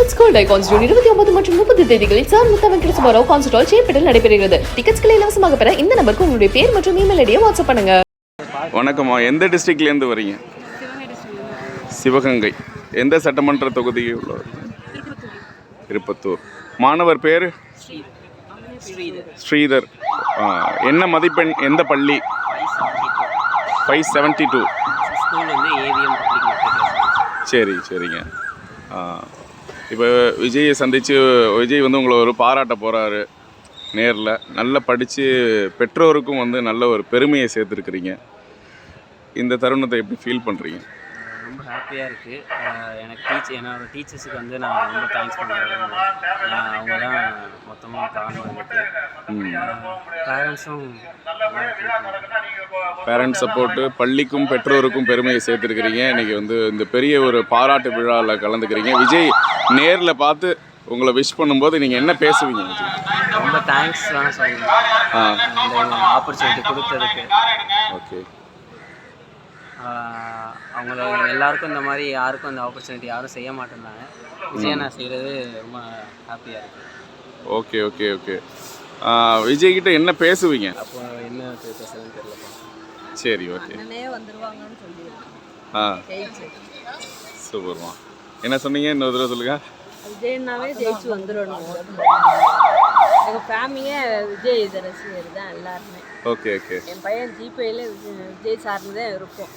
Women's Gold Icons June 29 மற்றும் 30 தேதிகளில் sir முத்தா Venkata Subbarao concert hall சேப்பட்டில் நடைபெறுகிறது. டிக்கெட்ஸ்களை இலவசமாக பெற இந்த நம்பருக்கு உங்களுடைய பேர் மற்றும் இமெயில் ஐடியை வாட்ஸ்அப் பண்ணுங்க. வணக்கம்மா, எந்த டிஸ்ட்ரிக்ட்லேருந்து வரீங்க? சிவகங்கை. எந்த சட்டமன்ற தொகுதி உள்ளது? திருப்பத்தூர். மாணவர் பேர் ஸ்ரீதர். என்ன மதிப்பெண்? எந்த பள்ளி? 572. சரி சரிங்க. இப்போ விஜயை சந்தித்து விஜய் வந்து உங்களை ஒரு பாராட்ட போகிறாரு நேரில். நல்லா படித்து பெற்றோருக்கும் வந்து நல்ல ஒரு பெருமையை சேர்த்துருக்குறீங்க. இந்த தருணத்தை எப்படி ஃபீல் பண்ணுறீங்க? ரொம்ப ஹாப்பியாக இருக்குது. எனக்கு என்னோடய டீச்சர்ஸுக்கு வந்து நான் ரொம்ப தேங்க்ஸ் பண்ணுறேன். அவங்க தான் மொத்தமாக காரணம். பேரண்ட்ஸ் சப்போர்ட்டு, பள்ளிக்கும் பெற்றோருக்கும் பெருமையை சேர்த்துருக்கிறீங்க. இன்றைக்கி வந்து இந்த பெரிய ஒரு பாராட்டு விழாவில் கலந்துக்கிறீங்க. விஜய் நேரில் பார்த்து உங்களை விஷ் பண்ணும்போது நீங்கள் என்ன பேசுவீங்க? ரொம்ப தேங்க்ஸ் தான் சொல்லணும் இந்த ஆப்பர்ச்சுனிட்டி கொடுத்ததுக்கு. ஓகே. அவங்கள எல்லாருக்கும் இந்த மாதிரி யாருக்கும் இந்த ஆப்பர்ச்சுனிட்டி யாரும் செய்ய மாட்டேன்னாங்க. விஜய் நான் செய்கிறது ரொம்ப ஹாப்பியாக இருக்குது. Okay okay okay. விஜய்கிட்ட என்ன பேசுவீங்க? அப்போ என்ன பேசுறதுன்னு தெரியலப்பா. சரி, ஓகே. வந்துருவாங்கன்னு சொல்லி சூப்பர்மா. என்ன சொன்னீங்க? இன்னொரு தடவை சொல்லுங்க. விஜய்னாவே ஜெயிச்சு வந்துடணும். எங்கள் ஃபேமிலியே விஜய் ரசிகர் தான் எல்லாருமே. Okay okay. என் பையன் ஜிபேயில் விஜய் சார்னு தான் இருப்போம்.